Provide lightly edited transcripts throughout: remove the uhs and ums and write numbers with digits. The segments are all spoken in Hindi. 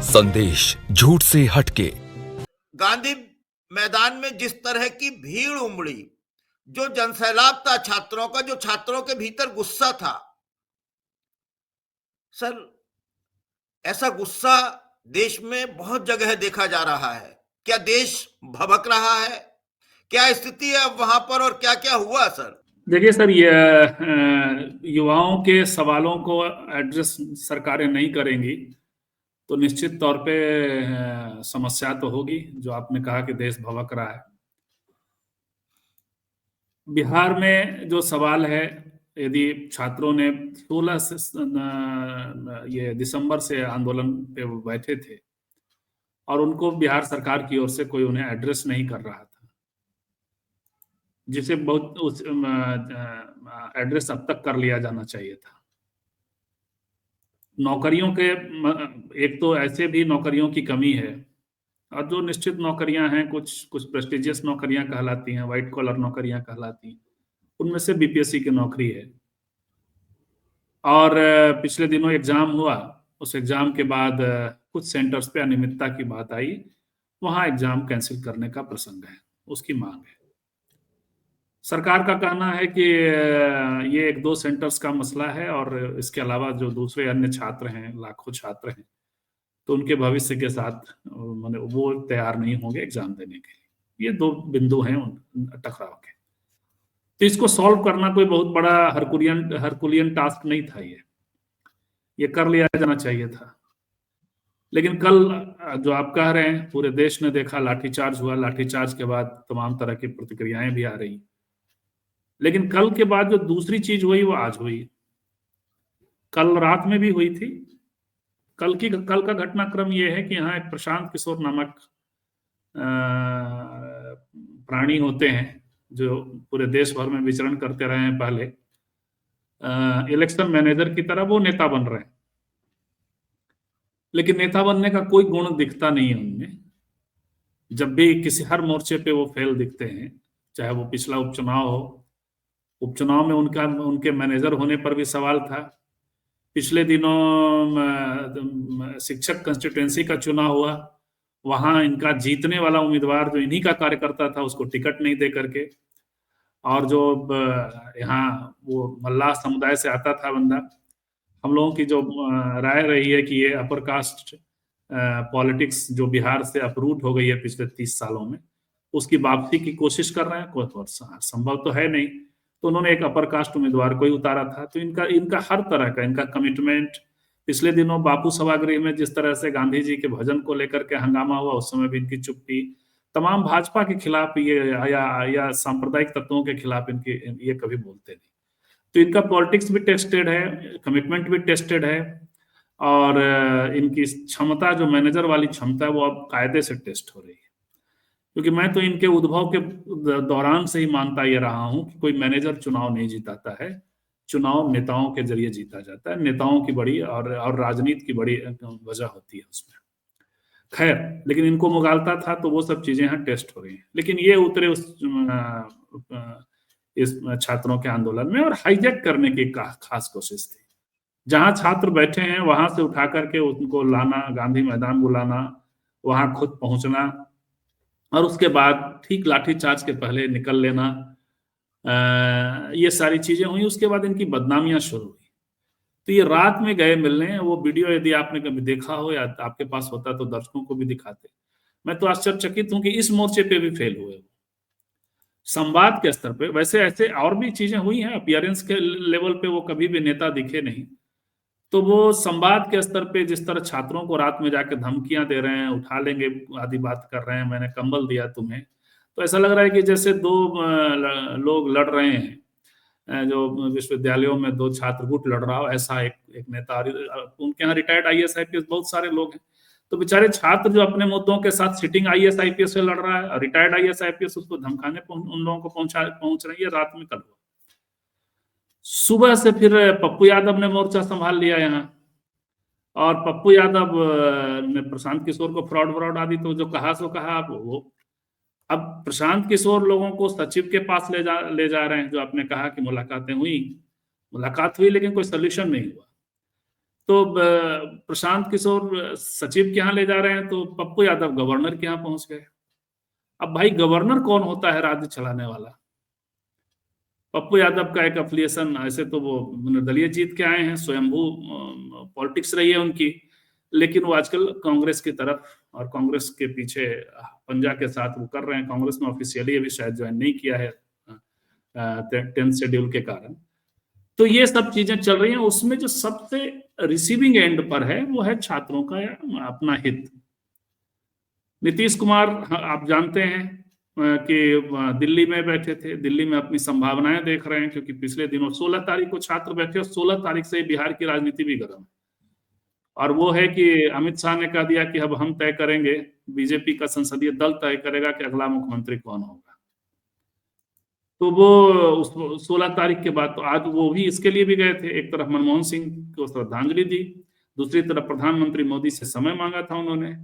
संदेश झूठ से हटके। गांधी मैदान में जिस तरह की भीड़ उमड़ी, जो जनसैलाब था छात्रों का, जो छात्रों के भीतर गुस्सा था, सर ऐसा गुस्सा देश में बहुत जगह देखा जा रहा है। क्या देश भभक रहा है? क्या स्थिति है अब वहां पर और क्या क्या हुआ सर? देखिए सर, ये युवाओं के सवालों को एड्रेस सरकारें नहीं करेंगी तो निश्चित तौर पे समस्या तो होगी। जो आपने कहा कि देश भभक रहा है, बिहार में जो सवाल है, यदि छात्रों ने 16 से ये दिसंबर से आंदोलन पे वो बैठे थे और उनको बिहार सरकार की ओर से कोई उन्हें एड्रेस नहीं कर रहा था, जिसे बहुत उस एड्रेस अब तक कर लिया जाना चाहिए था। नौकरियों के एक तो ऐसे भी नौकरियों की कमी है, और जो निश्चित नौकरियां हैं, कुछ प्रेस्टिजियस नौकरियां कहलाती हैं, व्हाइट कॉलर नौकरियां कहलाती हैं, उनमें से बीपीएससी की नौकरी है। और पिछले दिनों एग्जाम हुआ, उस एग्जाम के बाद कुछ सेंटर्स पे अनियमितता की बात आई, वहां एग्जाम कैंसिल करने का प्रसंग है, उसकी मांग है। सरकार का कहना है कि ये 1-2 सेंटर्स का मसला है और इसके अलावा जो दूसरे अन्य छात्र हैं, लाखों छात्र हैं, तो उनके भविष्य के साथ माने वो तैयार नहीं होंगे एग्जाम देने के लिए। ये 2 बिंदु हैं टकराव के। तो इसको सॉल्व करना कोई बहुत बड़ा हरकुलियन टास्क नहीं था। ये कर लिया जाना चाहिए था। लेकिन कल जो आप कह रहे हैं, पूरे देश ने देखा, लाठीचार्ज हुआ। लाठीचार्ज के बाद तमाम तरह की प्रतिक्रियाएं भी आ रही, लेकिन कल के बाद जो दूसरी चीज हुई वो आज हुई, कल रात में भी हुई थी। कल का घटनाक्रम ये है कि यहाँ एक प्रशांत किशोर नामक प्राणी होते हैं जो पूरे देश भर में विचरण करते रहे हैं। पहले इलेक्शन मैनेजर की तरह वो नेता बन रहे हैं, लेकिन नेता बनने का कोई गुण दिखता नहीं है उनमें। जब भी किसी हर मोर्चे पे वो फेल दिखते हैं, चाहे वो पिछला उपचुनाव हो, उपचुनाव में उनके मैनेजर होने पर भी सवाल था। पिछले दिनों शिक्षक कंस्टिट्यूएंसी का चुनाव हुआ, वहां इनका जीतने वाला उम्मीदवार जो इन्हीं का कार्यकर्ता था, उसको टिकट नहीं दे करके, और जो यहाँ वो मल्लाह समुदाय से आता था बंदा, हम लोगों की जो राय रही है कि ये अपर कास्ट पॉलिटिक्स जो बिहार से अपरूट हो गई है पिछले 30 सालों में, उसकी वापसी की कोशिश कर रहे हैं। कोई संभव तो है नहीं, तो उन्होंने एक अपर कास्ट उम्मीदवार को ही उतारा था। तो इनका हर तरह का इनका कमिटमेंट, पिछले दिनों बापू सभागृह में जिस तरह से गांधी जी के भजन को लेकर के हंगामा हुआ, उस समय भी इनकी चुप्पी, तमाम भाजपा के खिलाफ ये या सांप्रदायिक तत्वों के खिलाफ ये कभी बोलते नहीं। तो इनका पॉलिटिक्स भी टेस्टेड है, कमिटमेंट भी टेस्टेड है, और इनकी क्षमता, जो मैनेजर वाली क्षमता है, वो अब कायदे से टेस्ट हो रही है। क्योंकि मैं तो इनके उद्भव के दौरान से ही मानता ये रहा हूं कि कोई मैनेजर चुनाव नहीं जीताता है, चुनाव नेताओं के जरिए जीता जाता है। नेताओं की बड़ी और राजनीति की बड़ी वजह होती है उसमें। खैर, लेकिन इनको मुगालता था, तो वो सब चीजें यहाँ टेस्ट हो रही हैं। लेकिन ये उतरे इस छात्रों के आंदोलन में और हाईजैक करने की खास कोशिश थी। जहां छात्र बैठे हैं वहां से उठा करके उनको लाना, गांधी मैदान बुलाना, वहां खुद पहुंचना, और उसके बाद ठीक लाठीचार्ज के पहले निकल लेना, ये सारी चीजें हुई। उसके बाद इनकी बदनामियां शुरू हुई। तो ये रात में गए मिलने, वो वीडियो यदि आपने कभी देखा हो या आपके पास होता तो दर्शकों को भी दिखाते। मैं तो आश्चर्यचकित हूं कि इस मोर्चे पे भी फेल हुए। संवाद के स्तर पे वैसे ऐसे और भी चीजें हुई हैं, अपीयरेंस के लेवल पे वो कभी भी नेता दिखे नहीं। तो वो संवाद के स्तर पे जिस तरह छात्रों को रात में जाके धमकियां दे रहे हैं, उठा लेंगे आदि बात कर रहे हैं, मैंने कंबल दिया तुम्हें, तो ऐसा लग रहा है कि जैसे 2 लोग लड़ रहे हैं, जो विश्वविद्यालयों में 2 छात्र गुट लड़ रहा हो, ऐसा एक नेता। उनके यहाँ रिटायर्ड आईएएस आईपीएस बहुत सारे लोग हैं, तो बेचारे छात्र जो अपने मुद्दों के साथ सिटिंग आईएएस आईपीएस से लड़ रहा है, रिटायर्ड आईएएस आईपीएस उसको धमकाने उन लोगों को पहुंच रही है। रात में कल हुआ। सुबह से फिर पप्पू यादव ने मोर्चा संभाल लिया यहाँ, और पप्पू यादव ने प्रशांत किशोर को फ्रॉड आदि तो जो कहा सो कहा। वो अब प्रशांत किशोर लोगों को सचिव के पास ले जा रहे हैं, जो आपने कहा कि मुलाकात हुई लेकिन कोई सोल्यूशन नहीं हुआ। तो प्रशांत किशोर सचिव के यहाँ ले जा रहे हैं, तो पप्पू यादव गवर्नर के यहाँ पहुंच गए। अब भाई गवर्नर कौन होता है राज्य चलाने वाला? पप्पू यादव का एक अफिलिएशन, ऐसे तो वो निर्दलीय जीत के आए हैं, स्वयंभू पॉलिटिक्स रही है उनकी, लेकिन वो आजकल कांग्रेस की तरफ और कांग्रेस के पीछे पंजा के साथ वो कर रहे हैं। कांग्रेस में ऑफिशियली अभी शायद ज्वाइन नहीं किया है 10th शेड्यूल के कारण। तो ये सब चीजें चल रही हैं। उसमें जो सबसे रिसीविंग एंड पर है वो है छात्रों का अपना हित। नीतीश कुमार, आप जानते हैं कि दिल्ली में बैठे थे, दिल्ली में अपनी संभावनाएं देख रहे हैं, क्योंकि पिछले दिनों 16 तारीख को छात्र बैठे और 16 तारीख से बिहार की राजनीति भी गर्म है। और वो है कि अमित शाह ने कह दिया कि अब हम तय करेंगे, बीजेपी का संसदीय दल तय करेगा कि अगला मुख्यमंत्री कौन होगा। तो वो 16 तारीख के बाद, तो आज वो भी इसके लिए भी गए थे। एक तरफ मनमोहन सिंह को श्रद्धांजलि दी, दूसरी तरफ प्रधानमंत्री मोदी से समय मांगा था उन्होंने,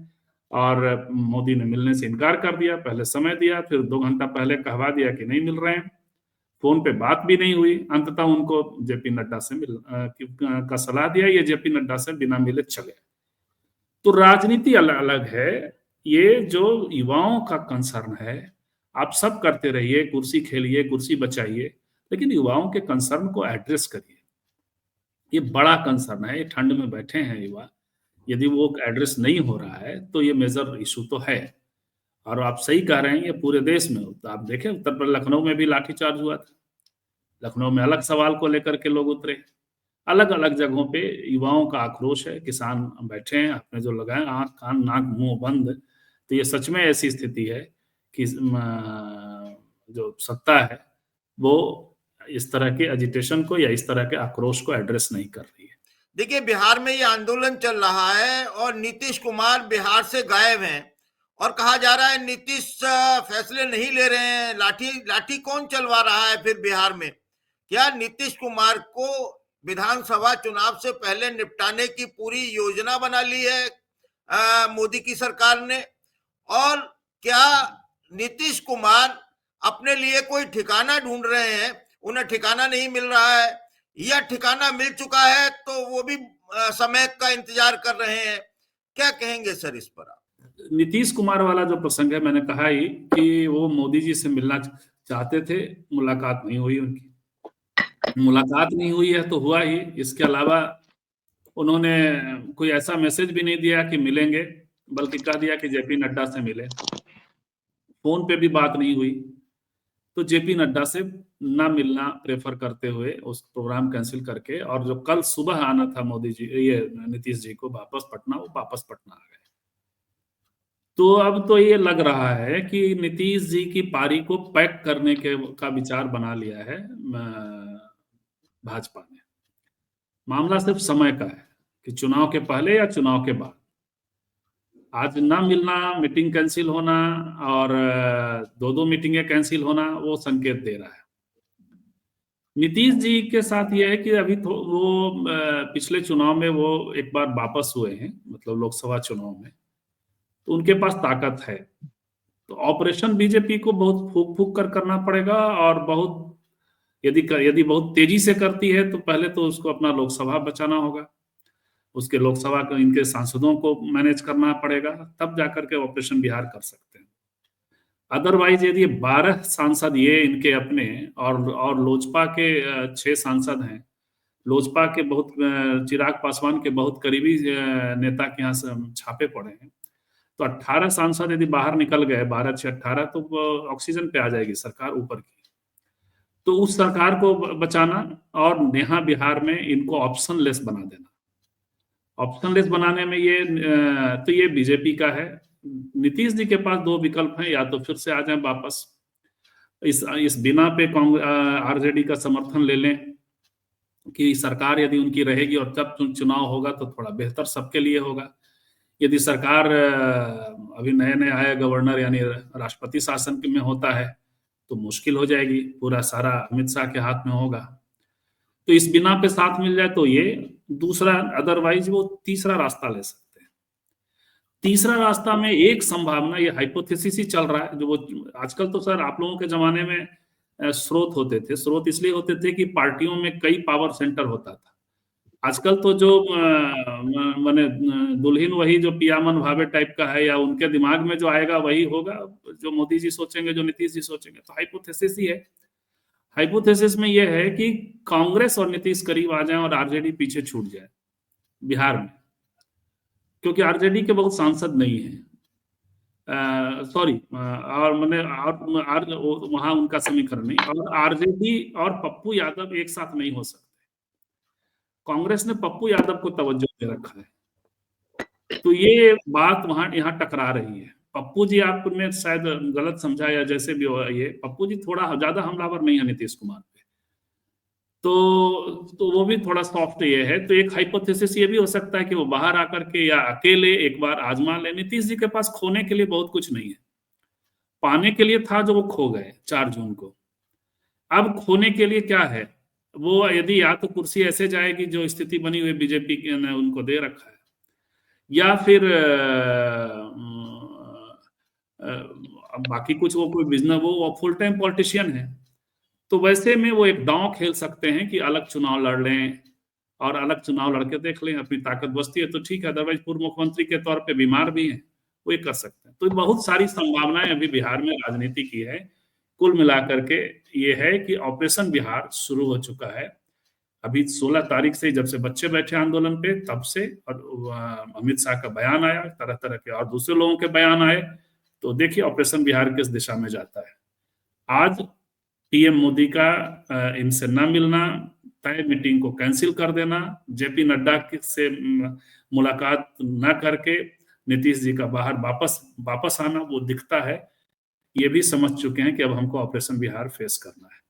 और मोदी ने मिलने से इनकार कर दिया। पहले समय दिया, फिर 2 घंटा पहले कहवा दिया कि नहीं मिल रहे हैं, फोन पे बात भी नहीं हुई। अंततः उनको जेपी नड्डा से का सलाह दिया, ये जेपी नड्डा से बिना मिले चले। तो राजनीति अलग अलग है, ये जो युवाओं का कंसर्न है, आप सब करते रहिए, कुर्सी खेलिए, कुर्सी बचाइए, लेकिन युवाओं के कंसर्न को एड्रेस करिए। ये बड़ा कंसर्न है, ये ठंड में बैठे हैं युवा, यदि वो एड्रेस नहीं हो रहा है तो ये मेजर इशू तो है। और आप सही कह रहे हैं, ये पूरे देश में होता। आप देखें, उत्तर प्रदेश लखनऊ में भी लाठीचार्ज हुआ था। लखनऊ में अलग सवाल को लेकर के लोग उतरे। अलग अलग जगहों पे युवाओं का आक्रोश है, किसान बैठे हैं, आपने जो लगाए आंख कान नाक मुंह बंद। तो ये सच में ऐसी स्थिति है कि जो सत्ता है वो इस तरह के एजिटेशन को या इस तरह के आक्रोश को एड्रेस नहीं कर रही है। देखिए, बिहार में ये आंदोलन चल रहा है और नीतीश कुमार बिहार से गायब हैं, और कहा जा रहा है नीतीश फैसले नहीं ले रहे हैं। लाठी कौन चलवा रहा है फिर बिहार में? क्या नीतीश कुमार को विधानसभा चुनाव से पहले निपटाने की पूरी योजना बना ली है मोदी की सरकार ने? और क्या नीतीश कुमार अपने लिए कोई ठिकाना ढूंढ रहे हैं, उन्हें ठिकाना नहीं मिल रहा है, या ठिकाना मिल चुका है तो वो भी समय का इंतजार कर रहे हैं? क्या कहेंगे सर इस पर आप? नीतीश कुमार वाला जो प्रसंग है, मैंने कहा ही कि वो मोदी जी से मिलना चाहते थे, मुलाकात नहीं हुई उनकी। मुलाकात नहीं हुई है तो हुआ ही, इसके अलावा उन्होंने कोई ऐसा मैसेज भी नहीं दिया कि मिलेंगे, बल्कि कह दिया कि जेपी नड्डा से मिले। फोन पे भी बात नहीं हुई। तो जेपी नड्डा से ना मिलना प्रेफर करते हुए उस प्रोग्राम कैंसिल करके, और जो कल सुबह आना था मोदी जी, ये नीतीश जी को वापस पटना, वो वापस पटना आ गए। तो अब तो ये लग रहा है कि नीतीश जी की पारी को पैक करने का विचार बना लिया है भाजपा ने। मामला सिर्फ समय का है कि चुनाव के पहले या चुनाव के बाद। आज ना मिलना, मीटिंग कैंसिल होना और 2 मीटिंगें कैंसिल होना, वो संकेत दे रहा है। नीतीश जी के साथ ये है कि अभी तो वो पिछले चुनाव में वो एक बार वापस हुए हैं, मतलब लोकसभा चुनाव में, तो उनके पास ताकत है। तो ऑपरेशन बीजेपी को बहुत फूक फूक कर करना पड़ेगा, और बहुत यदि बहुत तेजी से करती है तो पहले तो उसको अपना लोकसभा बचाना होगा, उसके लोकसभा के इनके सांसदों को मैनेज करना पड़ेगा, तब जाकर के ऑपरेशन बिहार कर सकते हैं। अदरवाइज यदि 12 सांसद ये इनके अपने और लोजपा के 6 सांसद हैं, लोजपा के बहुत चिराग पासवान के बहुत करीबी नेता के यहाँ से छापे पड़े हैं, तो 18 सांसद यदि बाहर निकल गए, 12 से 18, तो ऑक्सीजन पे आ जाएगी सरकार ऊपर की। तो उस सरकार को बचाना और यहाँ बिहार में इनको ऑप्शन लेस बना देना। ऑप्शन लेस बनाने में ये बीजेपी का है। नीतीश जी के पास 2 विकल्प हैं, या तो फिर से आ जाएं वापस, इस बिना पे आरजेडी का समर्थन ले लें कि सरकार यदि उनकी रहेगी और जब चुनाव होगा तो थोड़ा बेहतर सबके लिए होगा। यदि सरकार अभी नए आए गवर्नर यानी राष्ट्रपति शासन में होता है तो मुश्किल हो जाएगी, पूरा सारा अमित शाह के हाथ में होगा। तो इस बिना पे साथ मिल जाए तो ये दूसरा, अदरवाइज वो तीसरा रास्ता ले सकते हैं। तीसरा रास्ता में एक संभावना, ये हाइपोथेसिस ही चल रहा है, जो वो आजकल तो सर आप लोगों के जमाने में स्रोत होते थे, स्रोत इसलिए होते थे कि पार्टियों में कई पावर सेंटर होता था। आजकल तो जो माने दुल्हन वही जो पिया मन भावे टाइप का है, या उनके दिमाग में जो आएगा वही होगा, जो मोदी जी सोचेंगे, जो नीतीश जी सोचेंगे। तो हाइपोथेसिस ही है। हाइपोथेसिस में यह है कि कांग्रेस और नीतीश करीब आ जाएं और आरजेडी पीछे छूट जाए बिहार में, क्योंकि आरजेडी के बहुत सांसद नहीं है, सॉरी, और मैंने और वहां उनका समीकरण नहीं, और आरजेडी और पप्पू यादव एक साथ नहीं हो सकते। कांग्रेस ने पप्पू यादव को तवज्जो दे रखा है, तो ये बात वहां यहाँ टकरा रही है। पप्पू जी आपने शायद गलत समझा, या जैसे भी हो, ये पप्पू जी थोड़ा ज्यादा हमलावर नहीं है नीतीश कुमार पे, तो वो भी थोड़ा सॉफ्ट ये है। तो एक हाइपोथेसिस ये भी हो सकता है कि वो बाहर आकर के या अकेले एक बार आजमा ले। नीतीश जी के पास खोने के लिए बहुत कुछ नहीं है, पाने के लिए था जो वो खो गए 4 जून को। अब खोने के लिए क्या है? वो यदि या तो कुर्सी ऐसे जाएगी जो स्थिति बनी हुई बीजेपी ने उनको दे रखा है, या फिर बाकी कुछ वो कोई बिजनेस, वो फुल टाइम पॉलिटिशियन है, तो वैसे में वो एक दांव खेल सकते हैं कि अलग चुनाव लड़ लें, और अलग चुनाव लड़के देख लें, अपनी ताकत बचती है तो ठीक है, अदरवाइज पूर्व मुख्यमंत्री के तौर पे बीमार भी हैं, वो ये कर सकते हैं। तो बहुत सारी संभावनाएं अभी बिहार में राजनीति की है। कुल मिलाकर के ये है कि ऑपरेशन बिहार शुरू हो चुका है अभी 16 तारीख से, जब से बच्चे बैठे आंदोलन पे तब से, और अमित शाह का बयान आया, तरह तरह के और दूसरे लोगों के बयान आए, तो देखिए ऑपरेशन बिहार किस दिशा में जाता है। आज पीएम मोदी का इनसे न मिलना, तय मीटिंग को कैंसिल कर देना, जेपी नड्डा से मुलाकात न करके नीतीश जी का बाहर वापस आना, वो दिखता है। ये भी समझ चुके हैं कि अब हमको ऑपरेशन बिहार फेस करना है।